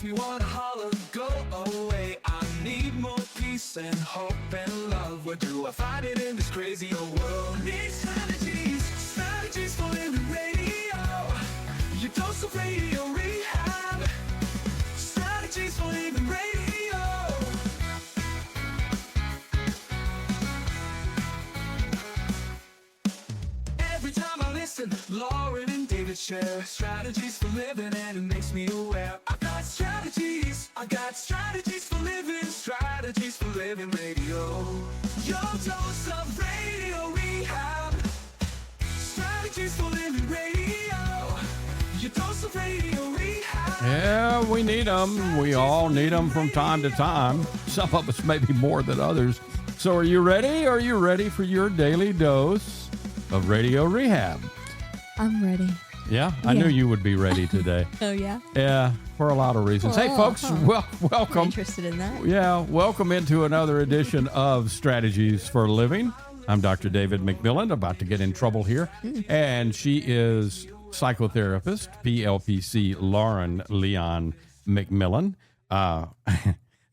me wanna holler, go away. I need more peace and hope and love. Where do I find it in this crazy old world? Need strategies, strategies for living radio. Your dose of radio rehab. Strategies for living radio. Every time I listen, Lauren and David share strategies for living, and it makes me aware. I got strategies for living, strategies for living radio. Your dose of radio rehab. Strategies for living radio. Your dose of radio rehab. Yeah, we need them. We all need them from time to time. Some of us maybe more than others. So are you ready? Are you ready for your daily dose of radio rehab? I'm ready. Yeah, I knew you would be ready today. Oh, yeah? Yeah, for a lot of reasons. Hey, folks, welcome. I'm interested in that. Yeah, welcome into another edition of Strategies for Living. I'm Dr. David McMillian, about to get in trouble here. And she is psychotherapist, PLPC Lauren Leon McMillian.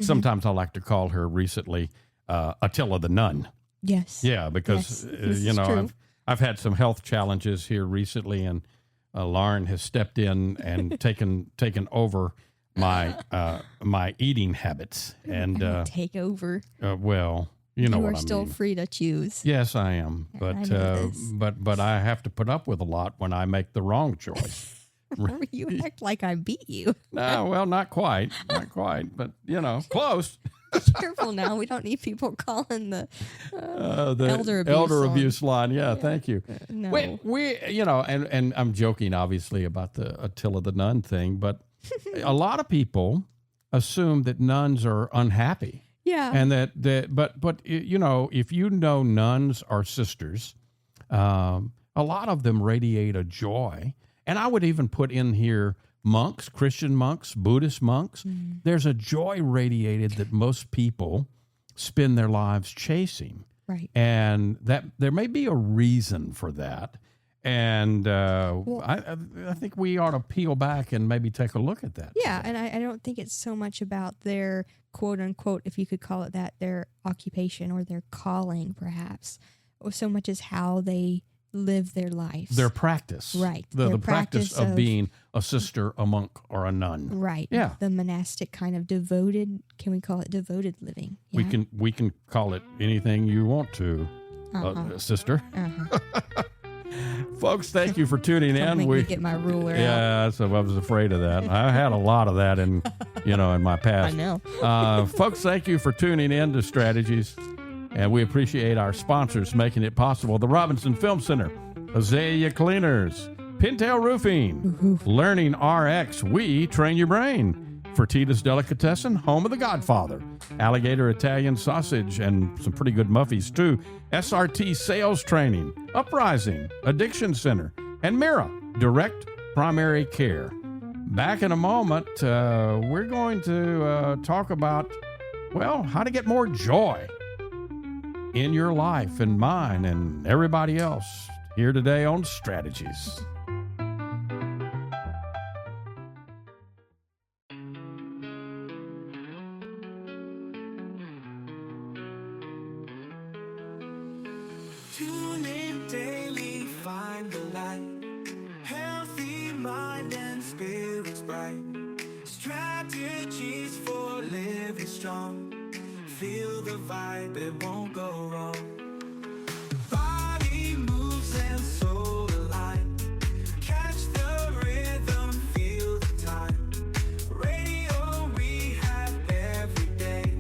Sometimes I like to call her recently Attila the Nun. Yes. Yeah, because, I've had some health challenges here recently, and Lauren has stepped in and taken over my my eating habits. And take over. Well, you know what I mean. You are still free to choose. Yes, I am. But I have to put up with a lot when I make the wrong choice. You act like I beat you. No, well, not quite, but close. Careful now. We don't need people calling the elder abuse line. Yeah, thank you. No. We and I'm joking, obviously, about the Attila the Nun thing, but a lot of people assume that nuns are unhappy. Yeah. And but if you know nuns are sisters, a lot of them radiate a joy. And I would even put in here monks, Christian monks, Buddhist monks. There's a joy radiated that most people spend their lives chasing. Right. And that there may be a reason for that. And I think we ought to peel back and maybe take a look at that. Yeah, and I don't think it's so much about their quote unquote, if you could call it that, their occupation or their calling perhaps, or so much as how they live their lives. Their practice. Right. The practice of being a sister, a monk, or a nun. Right. Yeah. The monastic kind of devoted, can we call it devoted living? Yeah? We can call it anything you want to, sister. Folks, thank you for tuning in. Make me get my ruler out. Yeah, so I was afraid of that. I had a lot of that in my past. I know. Folks, thank you for tuning in to Strategies. And we appreciate our sponsors making it possible. The Robinson Film Center, Azalea Cleaners, Pintail Roofing, Learning RX, We Train Your Brain, Fertitas Delicatessen, home of The Godfather, Alligator Italian Sausage, and some pretty good muffies too, SRT Sales Training, Uprising, Addiction Center, and Mira, Direct Primary Care. Back in a moment, we're going to talk about, how to get more joy in your life and mine and everybody else here today on Strategies. Tune in daily, find the light. Healthy mind and spirits bright. Strategies for living strong. Feel the vibe, it won't go wrong. Body moves and soul align. Catch the rhythm, feel the time. Radio rehab every day.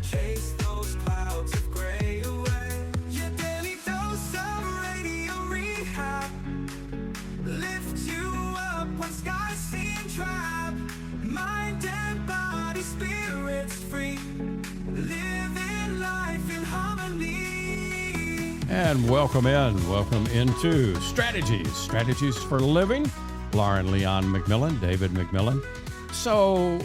Chase those clouds of gray away. Your daily dose of radio rehab. Lift you up when skies seem drab. Mind and body, spirits free. Living life in harmony. And welcome into Strategies for Living. Lauren Leon McMillian, David McMillian. So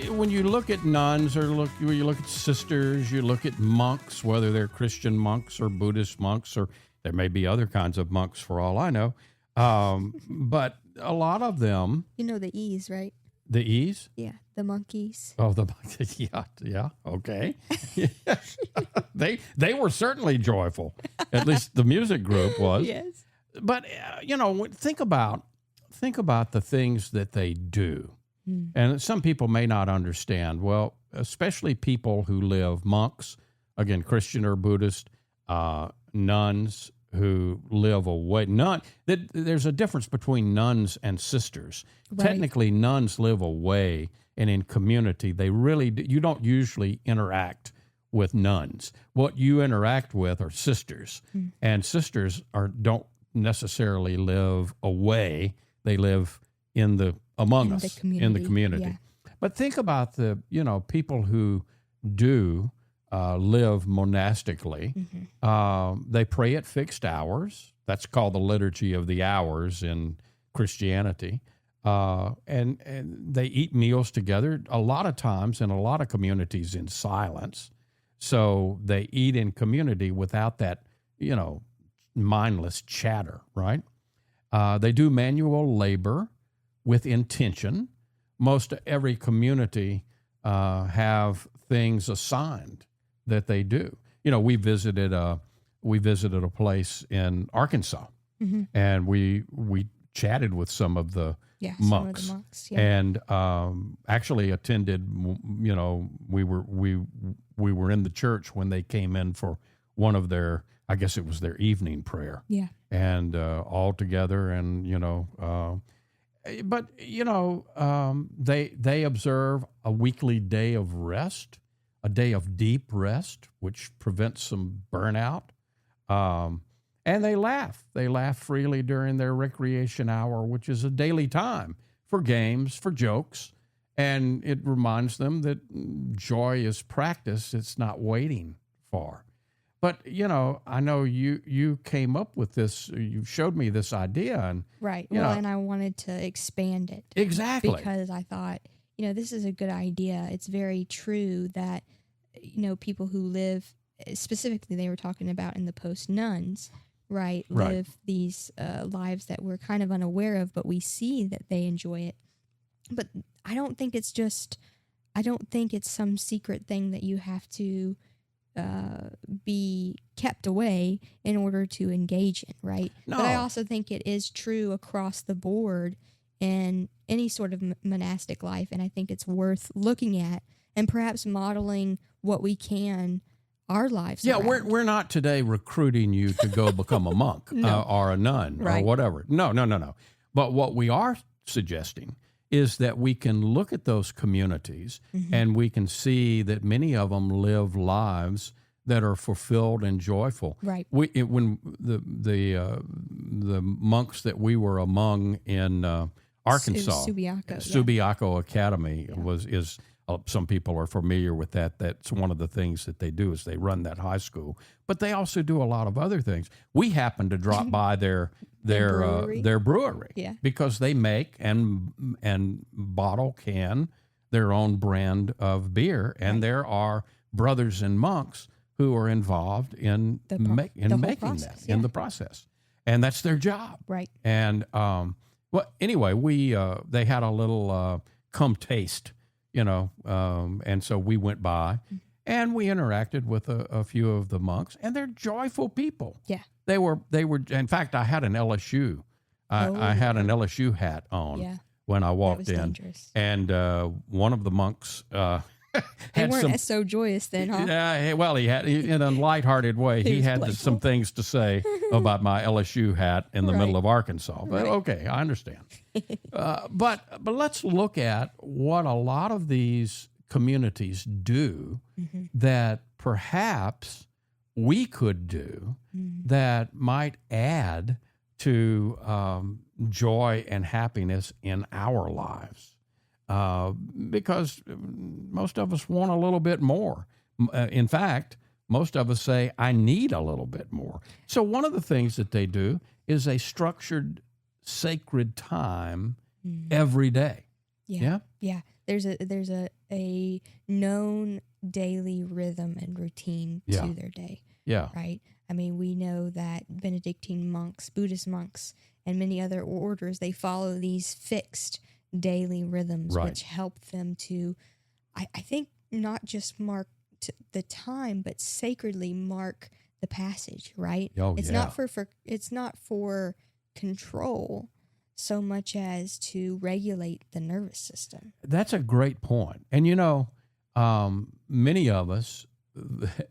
when you look at nuns or you look at sisters, you look at monks, whether they're Christian monks or Buddhist monks, or there may be other kinds of monks for all I know. But a lot of them. You know the E's, right? The E's? Yeah, the monkeys. Oh, the yeah, okay. Yes. They were certainly joyful. At least the music group was. Yes. But think about the things that they do. And some people may not understand. Well, especially people who live, monks, again, Christian or Buddhist, nuns who live away. There's a difference between nuns and sisters. Right. Technically, nuns live away and in community. You don't usually interact with nuns. What you interact with are sisters, and sisters don't necessarily live away. They live among us in the community. Yeah. But think about the people who do live monastically. They pray at fixed hours. That's called the liturgy of the hours in Christianity. And they eat meals together a lot of times in a lot of communities in silence. So they eat in community without that, mindless chatter, right? They do manual labor with intention. Most every community have things assigned that they do. We visited a place in Arkansas, and we chatted with some of the monks, some of the monks, and actually attended. We were in the church when they came in for one of their, I guess it was their evening prayer. Yeah, and all together, and but they observe a weekly day of rest, a day of deep rest, which prevents some burnout. And they laugh. They laugh freely during their recreation hour, which is a daily time for games, for jokes. And it reminds them that joy is practice. It's not waiting for. But, I know you came up with this. You showed me this idea. And right. Well, and I wanted to expand it. Exactly. Because I thought, this is a good idea. It's very true that, people who live, specifically they were talking about in the post nuns, right, live these lives that we're kind of unaware of, but we see that they enjoy it. But I don't think it's some secret thing that you have to be kept away in order to engage in, right? No. But I also think it is true across the board in any sort of monastic life, and I think it's worth looking at and perhaps modeling what we can our lives. Yeah, around. we're not today recruiting you to go become a monk or a nun or whatever. No. But what we are suggesting is that we can look at those communities and we can see that many of them live lives that are fulfilled and joyful. Right. When the monks that we were among in Arkansas, Subiaco Academy is. Some people are familiar with that. That's one of the things that they do is they run that high school. But they also do a lot of other things. We happened to drop by their brewery because they make and bottle can their own brand of beer, and there are brothers and monks who are involved in making that in the process, and that's their job. Right. And anyway, they had a little come taste. And so we went by and we interacted with a few of the monks, and they're joyful people. Yeah. They were, in fact, I had an LSU. I had an LSU hat on when I walked in. Dangerous. And one of the monks they weren't so joyous then, huh? Yeah, well, he had, in a lighthearted way, he had some things to say about my LSU hat in the middle of Arkansas. But okay, I understand. But let's look at what a lot of these communities do that perhaps we could do that might add to joy and happiness in our lives. Because most of us want a little bit more. In fact, most of us say, I need a little bit more. So one of the things that they do is a structured sacred time every day. Yeah. There's a known daily rhythm and routine to their day. Yeah. Right? I mean, we know that Benedictine monks, Buddhist monks, and many other orders, they follow these fixed daily rhythms, Right. which help them to, I think, not just mark the time, but sacredly mark the passage, right? Oh, It's yeah. not it's not for control so much as to regulate the nervous system. That's a great point. And, many of us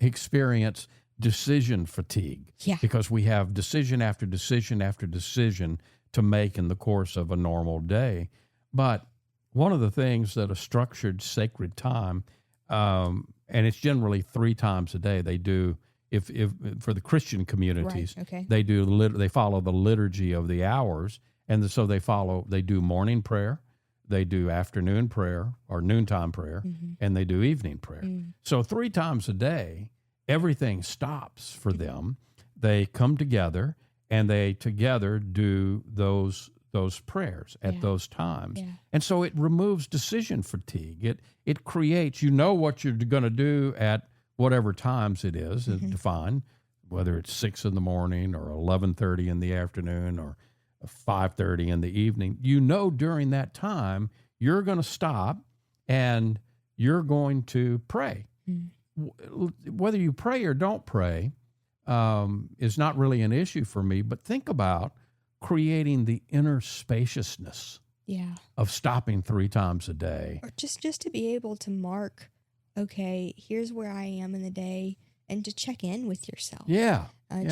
experience decision fatigue Yeah. because we have decision after decision after decision to make in the course of a normal day. But one of the things that a structured sacred time, and it's generally 3 times a day, they do, if for the Christian communities, Right, okay. they follow the liturgy of the hours. And so they do morning prayer, they do afternoon prayer or noontime prayer, and they do evening prayer. So 3 times a day, everything stops for them. They come together and they together do those prayers at those times. Yeah. And so it removes decision fatigue. It creates, what you're going to do at whatever times it is defined, whether it's 6 in the morning or 11:30 in the afternoon or 5:30 in the evening. During that time, you're going to stop and you're going to pray. Whether you pray or don't pray is not really an issue for me, but think about creating the inner spaciousness of stopping 3 times a day. Or just to be able to mark, okay, here's where I am in the day, and to check in with yourself. Yeah.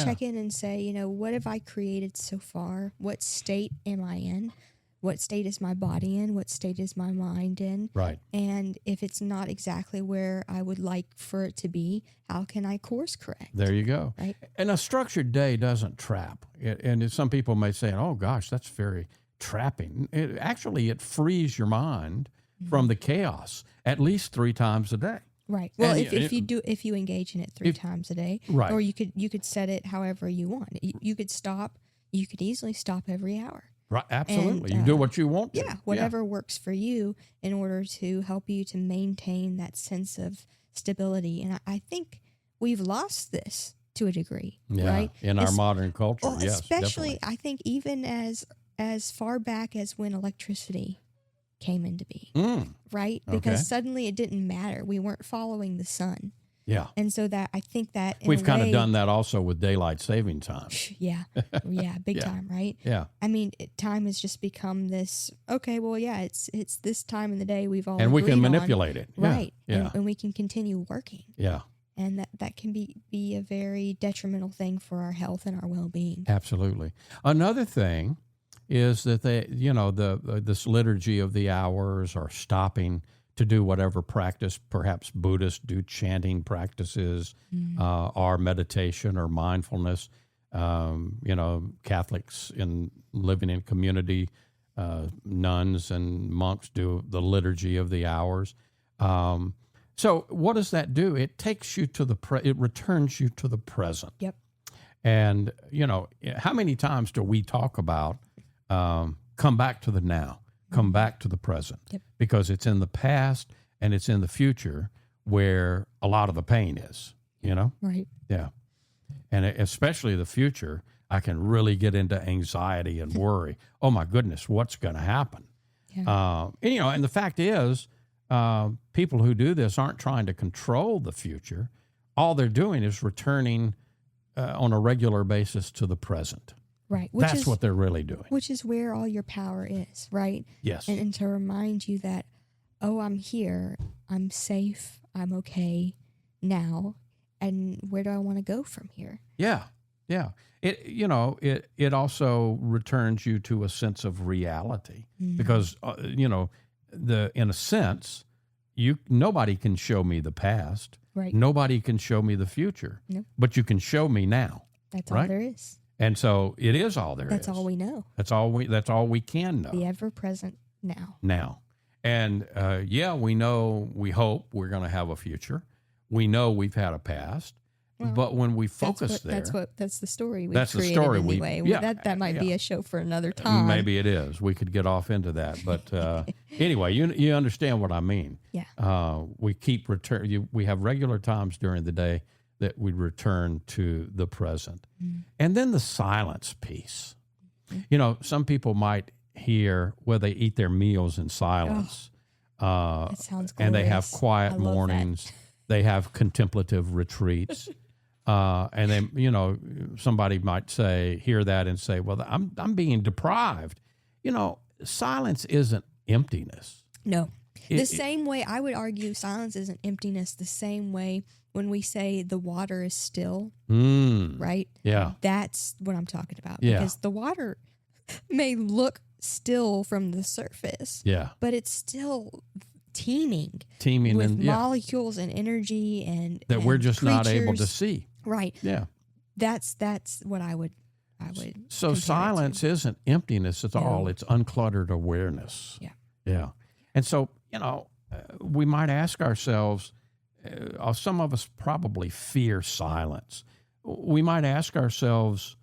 Check in and say, what have I created so far? What state am I in? What state is my body in? What state is my mind in? Right. And if it's not exactly where I would like for it to be, how can I course correct? There you go. Right. And a structured day doesn't trap. And some people may say, oh, gosh, that's very trapping. It frees your mind from the chaos at least 3 times a day. Right. Well, And if you engage in it 3 times a day, Right. or you could set it however you want. You could stop. You could easily stop every hour. Right. Absolutely. And, you do what you want to. Yeah, whatever works for you in order to help you to maintain that sense of stability. And I think we've lost this to a degree, right? In our modern culture, Well, yes, especially, definitely. I think even as far back as when electricity came into being, right? Because Okay. suddenly it didn't matter. We weren't following the sun. Yeah. And so that I think that in We've a kind of way- done that also with daylight saving time. Yeah, big time, right? Yeah. I mean, time has just become this. Okay, well, yeah, it's this time in the day we've all And we can agreed on, manipulate it. Yeah. right? Yeah. And we can continue working, Yeah. and that can be a very detrimental thing for our health and our well-being. Absolutely. Another thing is that this liturgy of the hours or stopping to do whatever practice, perhaps Buddhists do chanting practices, or meditation or mindfulness. Catholics living in community, nuns and monks do the liturgy of the hours. So what does that do? It takes you to it returns you to the present. Yep. And, how many times do we talk about come back to the now, come back to the present? Yep. Because it's in the past and it's in the future where a lot of the pain is, Right. Yeah. And especially the future, I can really get into anxiety and worry. Oh, my goodness, what's going to happen? Yeah. And the fact is, people who do this aren't trying to control the future. All they're doing is returning on a regular basis to the present. Right. That's what they're really doing. Which is where all your power is, right? Yes. And to remind you that, I'm here, I'm safe, I'm okay now, and where do I want to go from here? Yeah. Yeah. It also returns you to a sense of reality because, in a sense, nobody can show me the past. Right. Nobody can show me the future. Nope. But you can show me now. That's all right? there is. And so it is all there is. That's all we know. That's all we can know. The ever present now. Now. And we know, we hope we're going to have a future. We know we've had a past. Well, but when we focus that's the story we've that's the created story anyway. That might be a show for another time. Maybe it is. We could get off into that. But anyway, you understand what I mean. Yeah. We keep we have regular times during the day that we return to the present. And then the silence piece. Some people might here where they eat their meals in silence. That sounds glorious. And they have I quiet love mornings. that. They have contemplative retreats. And then, somebody might hear that and say, well, I'm being deprived. Silence isn't emptiness. No. The same way I would argue silence isn't emptiness, the same way when we say the water is still, right? Yeah. That's what I'm talking about. Yeah. Because the water may look still from the surface, Yeah. but it's still teeming Teeming with and molecules and energy and that we're just not able to creatures. see. Right. Yeah. That's what I would So compare it silence to. isn't emptiness at all. It's uncluttered awareness. Yeah. Yeah. And so, we might ask ourselves, some of us probably fear silence. We might ask ourselves,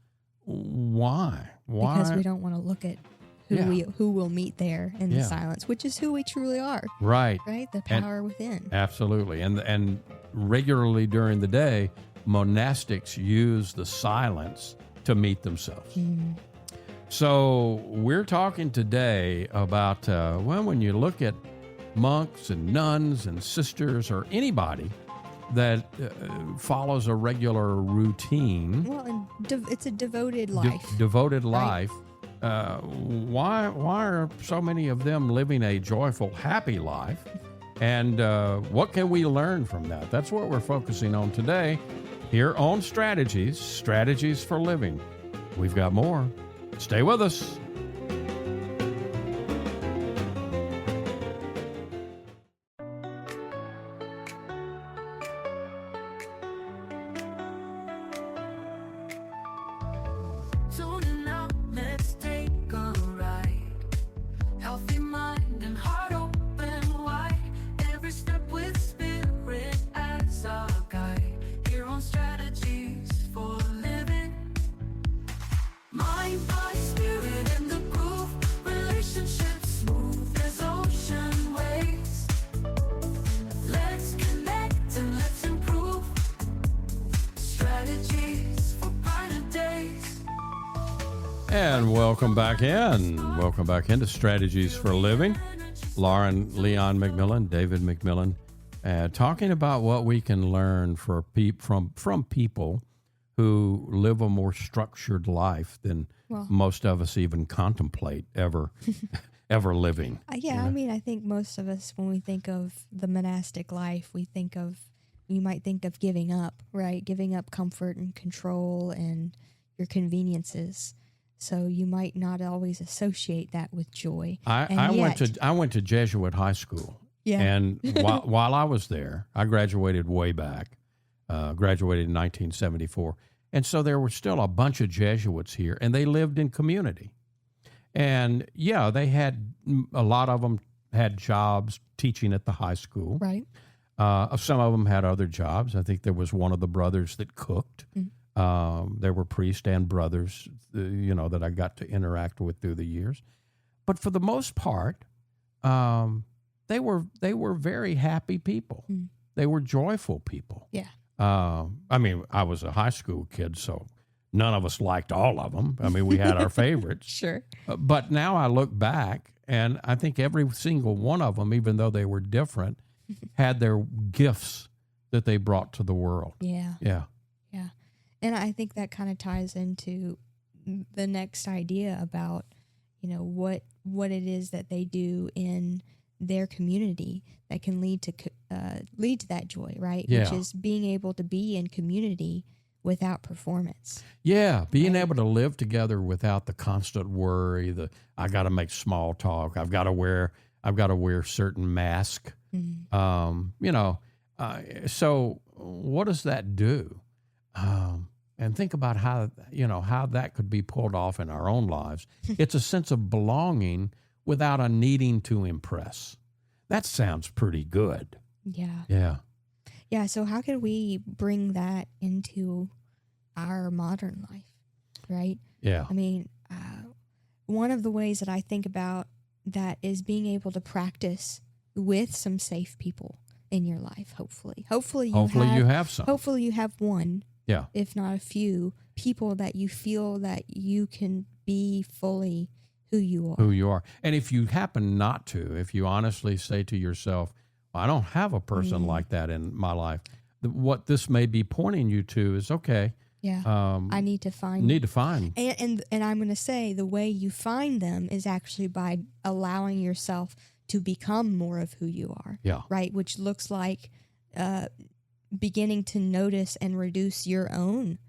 why? Because we don't want to look at who we'll meet there in the silence, which is who we truly are. Right. Right? The power within. Absolutely. And regularly during the day, monastics use the silence to meet themselves. So we're talking today about, when you look at monks and nuns and sisters or anybody that follows a regular routine. Well, and it's a devoted life. Devoted Right. life. Why are so many of them living a joyful, happy life? And what can we learn from that? That's what we're focusing on today here on Strategies for Living. We've got more. Stay with us. Tuning out, let's take a ride. Healthy mind and heart open wide. Every step with spirit as our guide. Here on Strategies for Living. Mind, body, spirit in the groove. Relationships smooth as ocean waves. Let's connect and let's improve. Strategies for brighter days. And welcome back in. Welcome back into Strategies for Living. Lauren, Leon McMillian, David McMillian, talking about what we can learn from people who live a more structured life than most of us even contemplate ever living. I mean, I think most of us, when we think of the monastic life, you might think of giving up, right? Giving up comfort and control and your conveniences. So you might not always associate that with joy. I went to Jesuit high school. Yeah. And while I was there, I graduated way back. Graduated in 1974. And so there were still a bunch of Jesuits here, and they lived in community. And they had, a lot of them had jobs teaching at the high school. Right. Some of them had other jobs. I think there was one of the brothers that cooked. There were priests and brothers, that I got to interact with through the years. But for the most part, they were very happy people. They were joyful people. Yeah. I mean, I was a high school kid, so none of us liked all of them. I mean, we had our favorites. Sure. But now I look back, and I think every single one of them, even though they were different, had their gifts that they brought to the world. Yeah. Yeah. Yeah. And I think that kind of ties into the next idea about, what it is that they do in their community that can lead to that joy, right? Yeah. Which is being able to be in community without performance. Yeah, being able to live together without the constant worry, I got to make small talk, I've got to wear certain mask. So what does that do? And think about how that could be pulled off in our own lives. It's a sense of belonging without a needing to impress. That sounds pretty good. Yeah. Yeah. Yeah. So how can we bring that into our modern life, right? Yeah. I mean, one of the ways that I think about that is being able to practice with some safe people in your life, hopefully. Hopefully you have some. Hopefully you have one. Yeah. If not a few people that you feel that you can be fully who you are. Who you are. And if you happen not to, if you honestly say to yourself, I don't have a person like that in my life, what this may be pointing you to is, okay, I need to find. And I'm going to say the way you find them is actually by allowing yourself to become more of who you are. Yeah. Right. Which looks like beginning to notice and reduce your own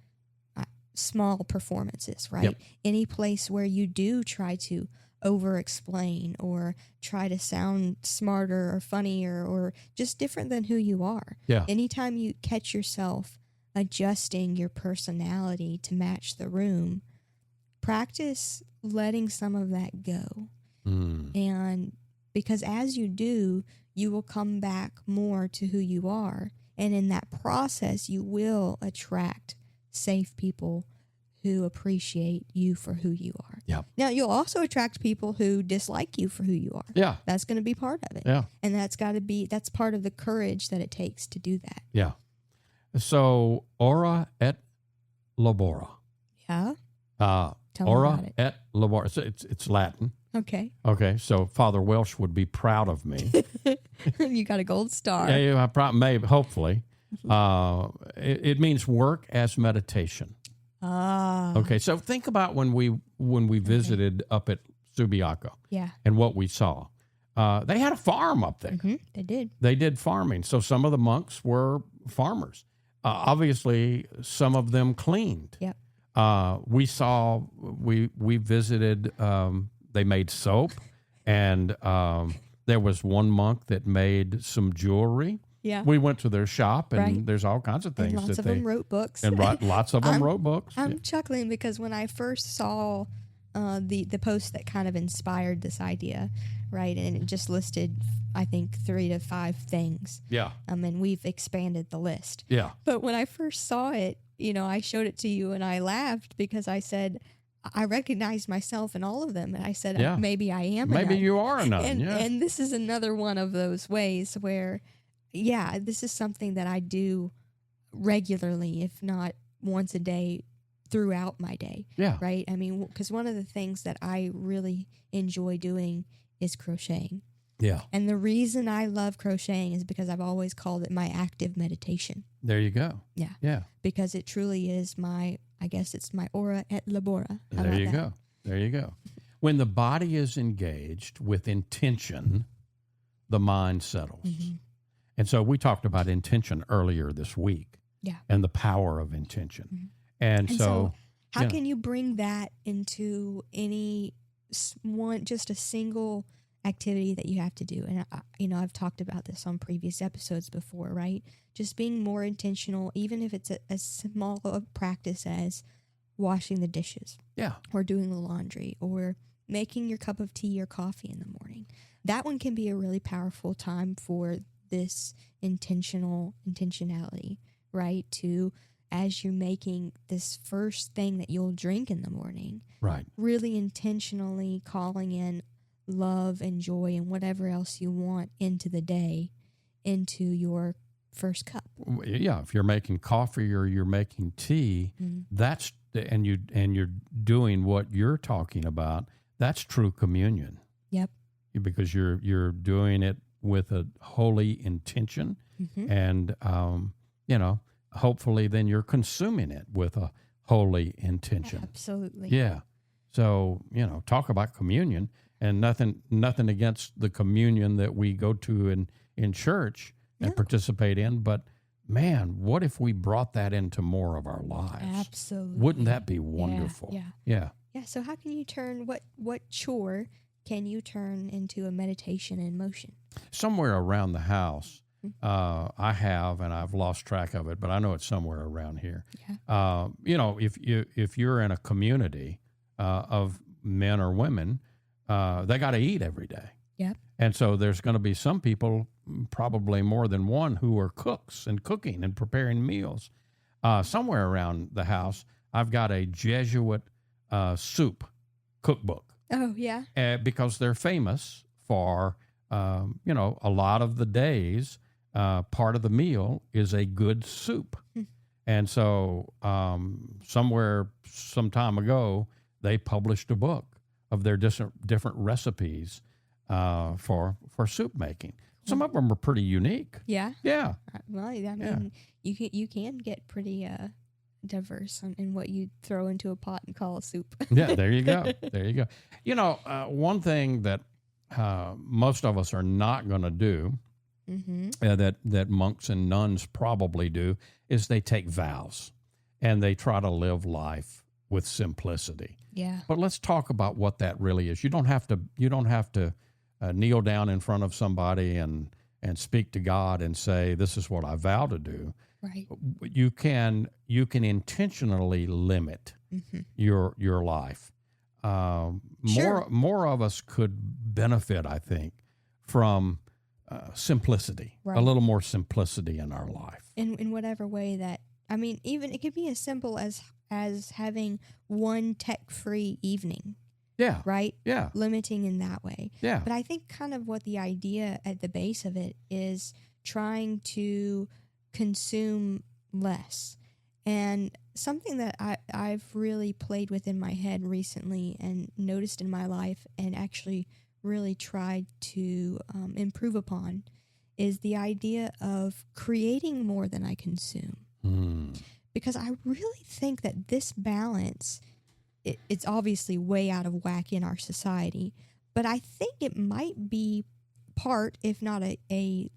small performances. Right. Yep. Any place where you do try to over-explain or try to sound smarter or funnier or just different than who you are. Yeah. Anytime you catch yourself adjusting your personality to match the room, practice letting some of that go. And because as you do, you will come back more to who you are. And in that process, you will attract safe people who appreciate you for who you are. Yeah. Now, you'll also attract people who dislike you for who you are. Yeah. That's going to be part of it. Yeah. And that's part of the courage that it takes to do that. Yeah. So, ora et labora. Yeah. Tell me Ora about it. et labora. It's Latin. Okay. Okay. So Father Welsh would be proud of me. You got a gold star. Yeah, maybe, hopefully. It means work as meditation. Okay, so think about when we visited up at Subiaco. Yeah. And what we saw. They had a farm up there. Mm-hmm. They did. They did farming. So some of the monks were farmers. Obviously, some of them cleaned. Yep. We visited, they made soap, and there was one monk that made some jewelry. Yeah. We went to their shop, and Right. there's all kinds of things. And lots of them wrote books. And lots of them wrote books. I'm chuckling because when I first saw the post that kind of inspired this idea, right, and it just listed, I think, 3 to 5 things. Yeah. And we've expanded the list. Yeah. But when I first saw it, I showed it to you and I laughed because I said, I recognized myself in all of them. And I said, Yeah. maybe I am. Maybe you are a nun. And this is another one of those ways where, yeah, this is something that I do regularly, if not once a day throughout my day. Yeah. Right. I mean, because one of the things that I really enjoy doing is crocheting. Yeah. And the reason I love crocheting is because I've always called it my active meditation. There you go. Yeah. Yeah. Because it truly is I guess it's my ora et labora. How There about you that? go. There you go. When the body is engaged with intention, the mind settles. Mm-hmm. And so we talked about intention earlier this week. Yeah. And the power of intention. Mm-hmm. And so how can you bring that into just a single activity that you have to do? And I've talked about this on previous episodes before, right? Just being more intentional, even if it's as small a practice as washing the dishes. Yeah. Or doing the laundry or making your cup of tea or coffee in the morning. That one can be a really powerful time for this intentionality, right? As you're making this first thing that you'll drink in the morning, right, really intentionally calling in love and joy and whatever else you want into the day, into your first cup. Yeah, if you're making coffee or you're making tea, that's and you're doing what you're talking about. That's true communion. Yep. Because you're doing it with a holy intention, and hopefully then you're consuming it with a holy intention. Absolutely. Yeah. So talk about communion, and nothing against the communion that we go to in church and participate in, but man, what if we brought that into more of our lives? Absolutely. Wouldn't that be wonderful? Yeah. So how can you turn what chore can you turn into a meditation in motion? Somewhere around the house, I have, and I've lost track of it, but I know it's somewhere around here. Yeah. If you're in a community of men or women, they got to eat every day. Yep. And so there's going to be some people, probably more than one, who are cooks and cooking and preparing meals. Somewhere around the house, I've got a Jesuit soup cookbook. Oh, yeah. Because they're famous for, a lot of the days, part of the meal is a good soup. And so somewhere, some time ago, they published a book of their different recipes for soup making. Some of them are pretty unique. Yeah. Yeah. Well, I mean, you can get pretty diverse in what you throw into a pot and call a soup. Yeah, there you go. There you go. You know, one thing that most of us are not going to do, that monks and nuns probably do, is they take vows and they try to live life with simplicity. Yeah. But let's talk about what that really is. You don't have to kneel down in front of somebody and speak to God and say, "This is what I vow to do." Right. You can intentionally limit your life. More of us could benefit, I think, from simplicity, a little more simplicity in our life. In whatever way that, I mean, even it could be as simple as having one tech-free evening. Yeah. Right? Yeah. Limiting in that way. Yeah. But I think kind of what the idea at the base of it is trying to consume less. And something that I've really played with in my head recently and noticed in my life and actually really tried to improve upon is the idea of creating more than I consume. Because I really think that this balance, it's obviously way out of whack in our society, but I think it might be part, if not a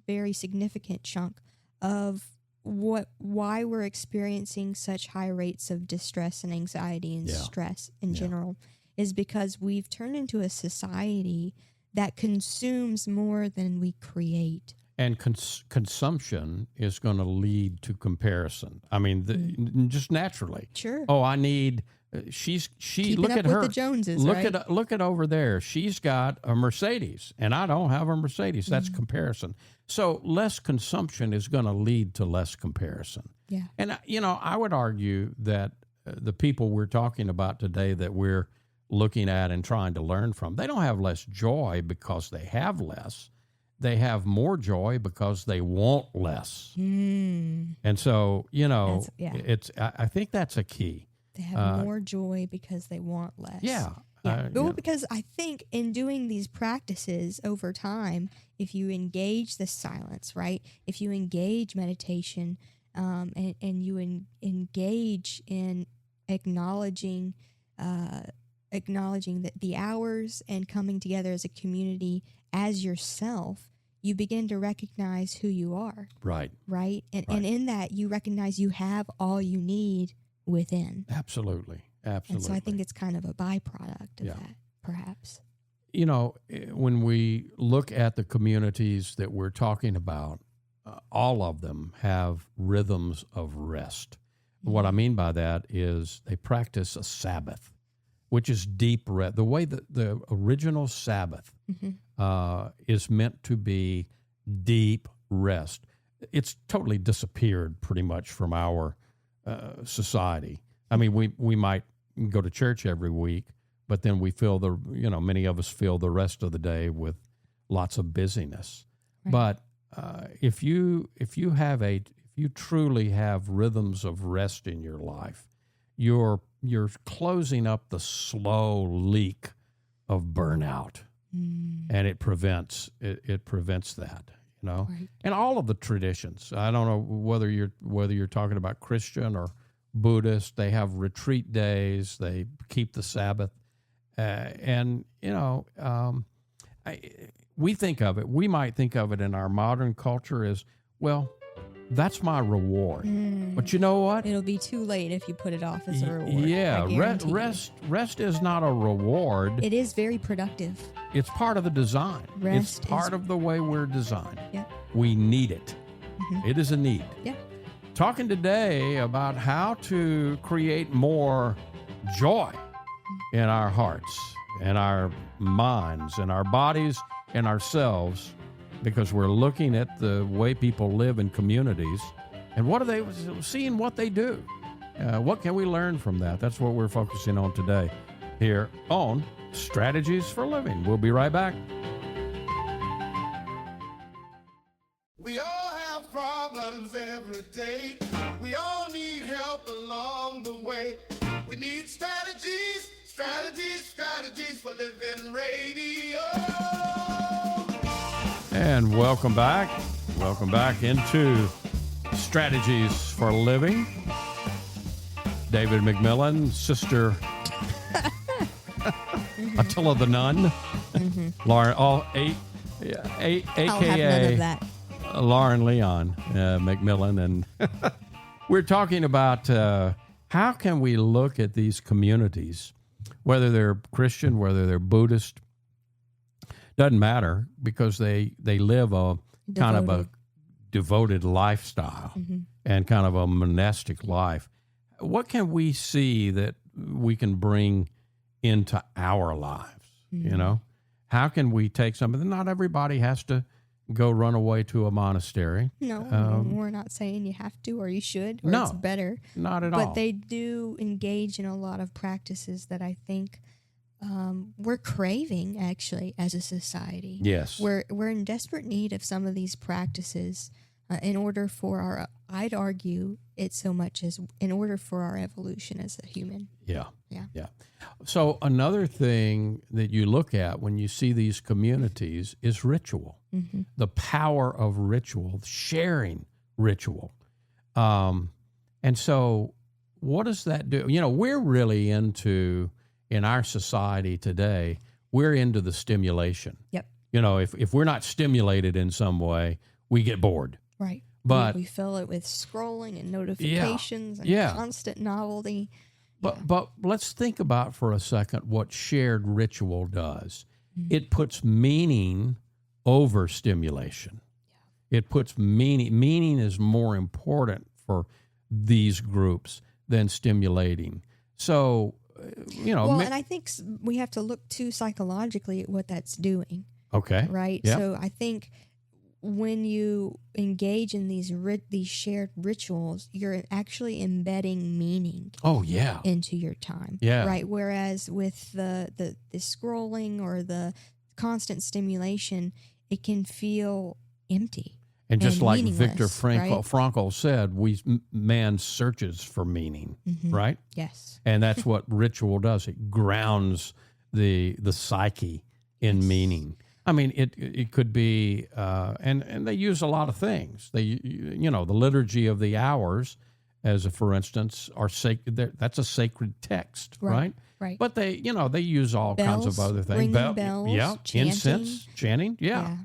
very significant chunk, of why we're experiencing such high rates of distress and anxiety and stress in general, is because we've turned into a society that consumes more than we create. And consumption is going to lead to comparison. I mean, just naturally. Sure. Oh, I need. She. Keeping look up at with her. the Joneses, look right? look at over there. She's got a Mercedes, and I don't have a Mercedes. That's comparison. So less consumption is going to lead to less comparison. Yeah. And I would argue that the people we're talking about today that we're looking at and trying to learn from, they don't have less joy because they have less. They have more joy because they want less. And so, I think that's a key. They have more joy because they want less. Yeah. Because I think in doing these practices over time, if you engage the silence, right? If you engage meditation and you engage in acknowledging that the hours and coming together as a community as yourself, you begin to recognize who you are. Right. Right? And in that, you recognize you have all you need within. Absolutely. And so I think it's kind of a byproduct of that, perhaps. When we look at the communities that we're talking about, all of them have rhythms of rest. What I mean by that is they practice a Sabbath, which is deep rest. The way that the original Sabbath is meant to be deep rest. It's totally disappeared pretty much from our society. I mean, we might go to church every week, but then we feel many of us fill the rest of the day with lots of busyness. Right. But if you truly have rhythms of rest in your life, you're closing up the slow leak of burnout, and it prevents that. Right. And all of the traditions. I don't know whether you're talking about Christian or Buddhist. They have retreat days. They keep the Sabbath, we think of it. We might think of it in our modern culture as, well, that's my reward. But you know what? It'll be too late if you put it off as a reward. Yeah, rest is not a reward. It is very productive. It's part of the design. It's part of the way we're designed. Yeah. We need it. It is a need. Yeah. Talking today about how to create more joy in our hearts, in our minds, in our bodies, in ourselves, because we're looking at the way people live in communities and seeing what they do. What can we learn from that? That's what we're focusing on today here on Strategies for Living. We'll be right back. We all have problems every day. We all need help along the way. We need strategies Strategies for living radio. And welcome back. Welcome back into Strategies for Living. David McMillian, Sister Attila the Nun, Lauren, AKA I'll have none of that. Lauren Leon McMillian, and we're talking about how can we look at these communities, whether they're Christian, whether they're Buddhist, doesn't matter, because they live a kind of a devoted lifestyle and kind of a monastic life. What can we see that we can bring into our lives? You know, how can we take something? Not everybody has to go run away to a monastery. No, we're not saying you have to or you should or No, it's better. Not at all. But they do engage in a lot of practices that I think we're craving, actually, as a society. Yes. We're in desperate need of some of these practices in order for our, I'd argue it so much as in order for our evolution as a human. Yeah. Yeah. Yeah. So another thing that you look at when you see these communities is ritual, the power of ritual, sharing ritual. And so what does that do? You know, we're really into, in our society today, we're into the stimulation. Yep. You know, if we're not stimulated in some way, we get bored. Right. But we fill it with scrolling and notifications and Yeah. constant novelty. But let's think about for a second what shared ritual does. It puts meaning over stimulation. It puts meaning. Meaning is more important for these groups than stimulating. So, you know. Well, and I think we have to look too psychologically at what that's doing. Okay. Right. Yep. So I think when you engage in these shared rituals, you're actually embedding meaning. Oh, yeah. Into your time. Yeah. Right. Whereas with the scrolling or the constant stimulation, it can feel empty. And just like Viktor meaningless, Frankl said, man searches for meaning, right? Yes. And that's what ritual does. It grounds the psyche in meaning. I mean, it could be, and they use a lot of things. They, you know, the liturgy of the hours, as a for instance, are sacred. That's a sacred text, right? Right. But they, you know, they use all kinds of other things. Ringing bells, yeah, chanting. Incense, chanting, yeah.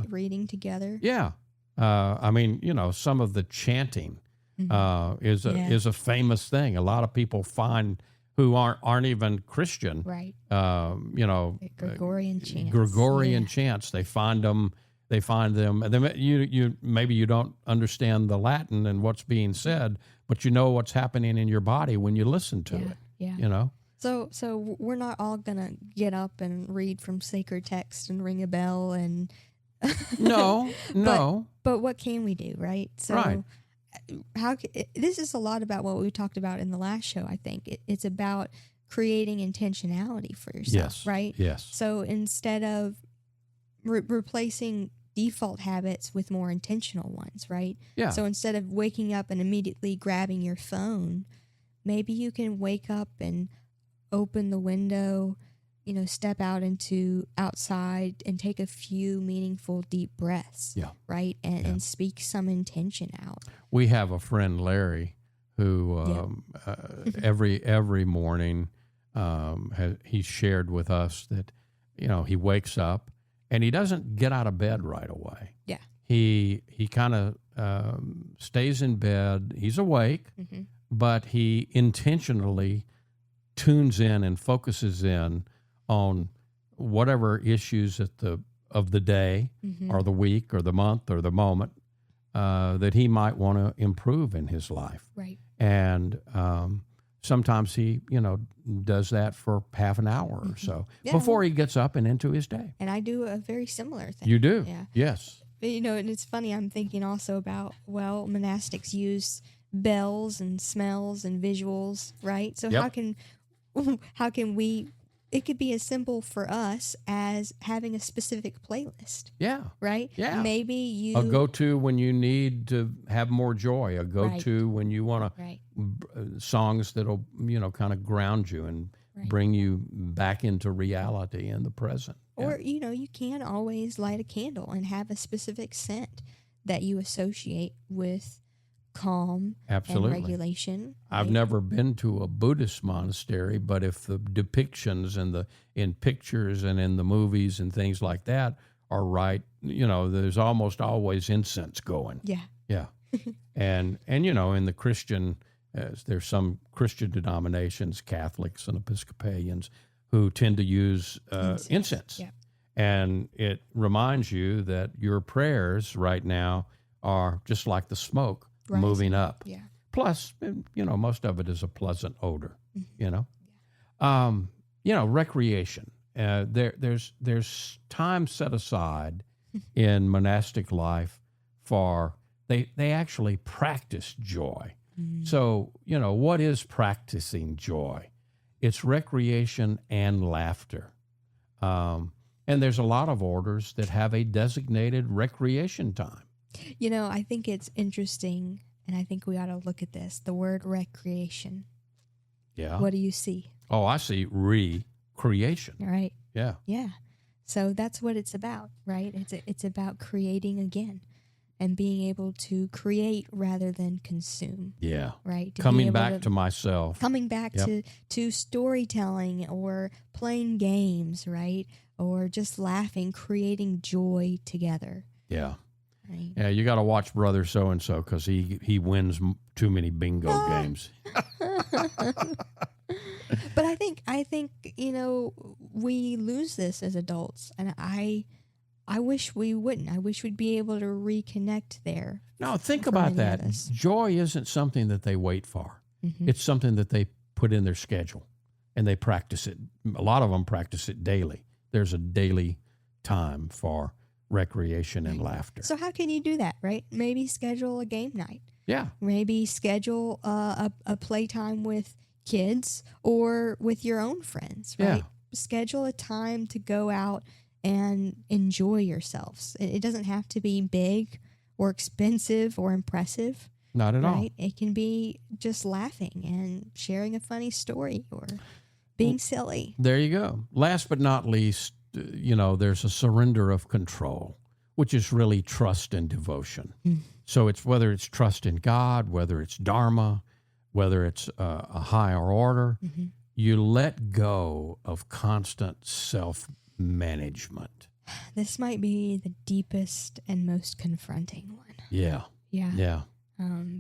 Reading together. Yeah. I mean, you know, some of the chanting is a famous thing. A lot of people find who aren't even Christian, right? You know, Gregorian chants. Gregorian chants. They find them. And then you maybe you don't understand the Latin and what's being said, but you know what's happening in your body when you listen to it. Yeah. You know. So we're not all gonna get up and read from sacred text and ring a bell and. No. But what can we do, right? So. Right. This is a lot about what we talked about in the last show. I think it's about creating intentionality for yourself, right? Yes. So instead of replacing default habits with more intentional ones, right? Yeah. So instead of waking up and immediately grabbing your phone, maybe you can wake up and open the window, you know, step out into outside and take a few meaningful deep breaths. Yeah. Right. And speak some intention out. We have a friend, Larry, who every morning he shared with us that, you know, he wakes up and he doesn't get out of bed right away. Yeah. He kind of stays in bed. He's awake, but he intentionally tunes in and focuses in on whatever issues of the day or the week or the month or the moment that he might want to improve in his life. Right. And sometimes he, you know, does that for half an hour or so before he gets up and into his day. And I do a very similar thing. You do? Yeah. Yes. But, you know, and it's funny, I'm thinking also about, well, monastics use bells and smells and visuals, right? So how can we, it could be as simple for us as having a specific playlist. Yeah. Right? Yeah. Maybe you... A go-to when you need to have more joy. A go-to when you want to songs that'll, you know, kind of ground you and bring you back into reality in the present. Or, you can always light a candle and have a specific scent that you associate with calm Absolutely. and regulation. I've right? never been to a Buddhist monastery, but if the depictions in pictures and in the movies and things like that are right, there's almost always incense going. Yeah. Yeah. and in the Christian, there's some Christian denominations, Catholics and Episcopalians, who tend to use incense. Yeah. And it reminds you that your prayers right now are just like the smoke Rising. moving up. Yeah. Plus, most of it is a pleasant odor, recreation. There's time set aside in monastic life for, they actually practice joy. So, what is practicing joy? It's recreation and laughter. And there's a lot of orders that have a designated recreation time. I think it's interesting, and I think we ought to look at this, the word recreation. Yeah. What do you see? Oh, I see recreation. Right. Yeah. Yeah. So that's what it's about, right? It's about creating again and being able to create rather than consume. Yeah. Right. Coming back to myself. Coming back to storytelling or playing games, right? Or just laughing, creating joy together. Yeah. Right. Yeah, you got to watch Brother So-and-so because he wins too many bingo games. But I think we lose this as adults, and I wish we wouldn't. I wish we'd be able to reconnect there. No, think about that. Joy isn't something that they wait for. Mm-hmm. It's something that they put in their schedule, and they practice it. A lot of them practice it daily. There's a daily time for recreation and laughter. So how can you do that, right? Maybe schedule a game night. Yeah. Maybe schedule a playtime with kids or with your own friends, right? Yeah. Schedule a time to go out and enjoy yourselves. It doesn't have to be big or expensive or impressive. Not at all. Right? It can be just laughing and sharing a funny story or being silly. There you go. Last but not least, there's a surrender of control, which is really trust and devotion. So it's whether it's trust in God, whether it's Dharma, whether it's a higher order, you let go of constant self-management. This might be the deepest and most confronting one. Yeah. Yeah. Yeah.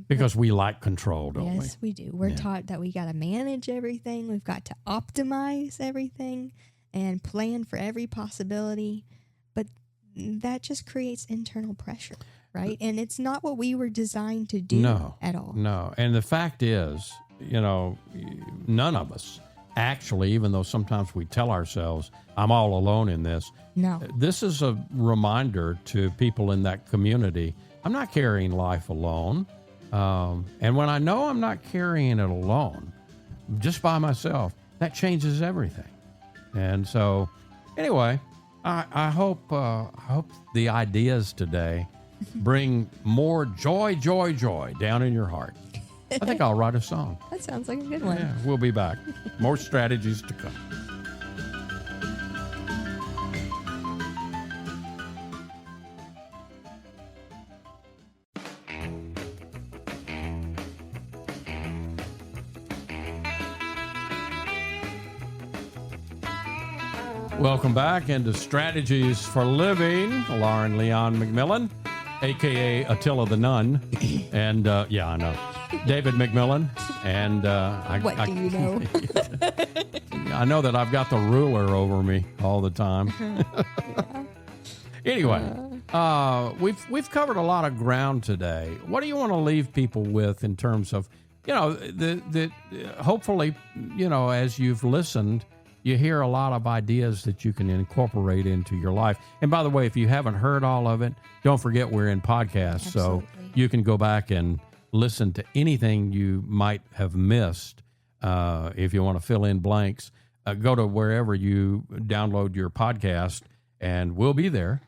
Because we like control, don't we? Yes, we do. We're taught that we got to manage everything. We've got to optimize everything and plan for every possibility. But that just creates internal pressure, right? And it's not what we were designed to do at all. No. And the fact is, none of us actually, even though sometimes we tell ourselves, I'm all alone in this. No. This is a reminder to people in that community, I'm not carrying life alone. And when I know I'm not carrying it alone, just by myself, that changes everything. And so, anyway, I hope the ideas today bring more joy down in your heart. I think I'll write a song. That sounds like a good one. Yeah, we'll be back. More strategies to come. Welcome back into Strategies for Living. Lauren Leon McMillian, a.k.a. Attila the Nun. And, I know. David McMillian. And What do you know? I know that I've got the ruler over me all the time. Anyway, we've covered a lot of ground today. What do you want to leave people with in terms of, hopefully, as you've listened, you hear a lot of ideas that you can incorporate into your life. And by the way, if you haven't heard all of it, don't forget we're in podcasts. Absolutely. So you can go back and listen to anything you might have missed. If you want to fill in blanks, go to wherever you download your podcast and we'll be there.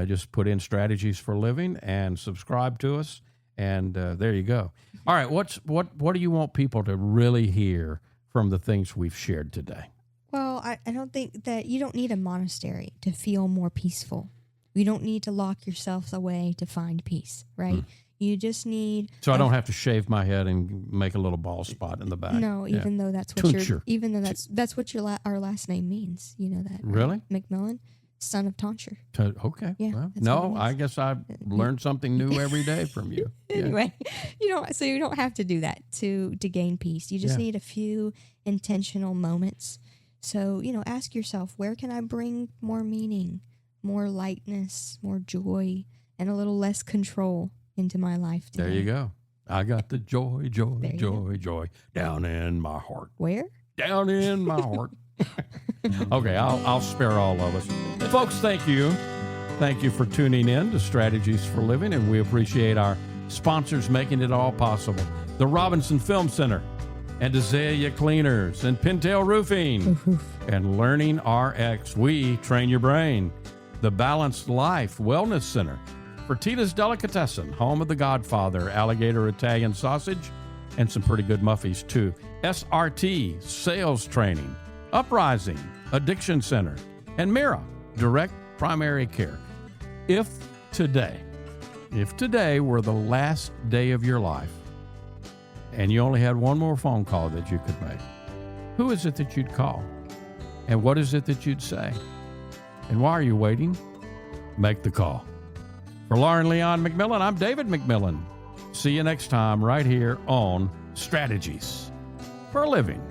Just put in Strategies for Living and subscribe to us. And there you go. All right. What do you want people to really hear from the things we've shared today? Well, I don't think that you don't need a monastery to feel more peaceful. You don't need to lock yourself away to find peace, right? You just need. So I don't have to shave my head and make a little bald spot in the back. No, Yeah. even though that's what Tonsure. even though that's what our last name means. You know that, right? Really? McMillian, son of tonsure. Okay. Yeah, Well, that's what it no, means. I guess I learned something new every day from you. Yeah. Anyway, you don't have to do that to gain peace. You just Yeah. need a few intentional moments. So, ask yourself, where can I bring more meaning, more lightness, more joy, and a little less control into my life today? There you go. I got the joy, joy, There you joy, joy down in my heart. Where? Down in my heart. Okay, I'll spare all of us. Folks, thank you. Thank you for tuning in to Strategies for Living, and we appreciate our sponsors making it all possible. The Robinson Film Center, and Azalea Cleaners, and Pintail Roofing, and Learning RX. We train your brain. The Balanced Life Wellness Center, Fertitta's Delicatessen, home of the Godfather, alligator Italian sausage, and some pretty good muffies too. SRT Sales Training, Uprising Addiction Center, and Mira Direct Primary Care. If today were the last day of your life, and you only had one more phone call that you could make, who is it that you'd call? And what is it that you'd say? And why are you waiting? Make the call. For Lauren Leon McMillan, I'm David McMillan. See you next time right here on Strategies for a Living.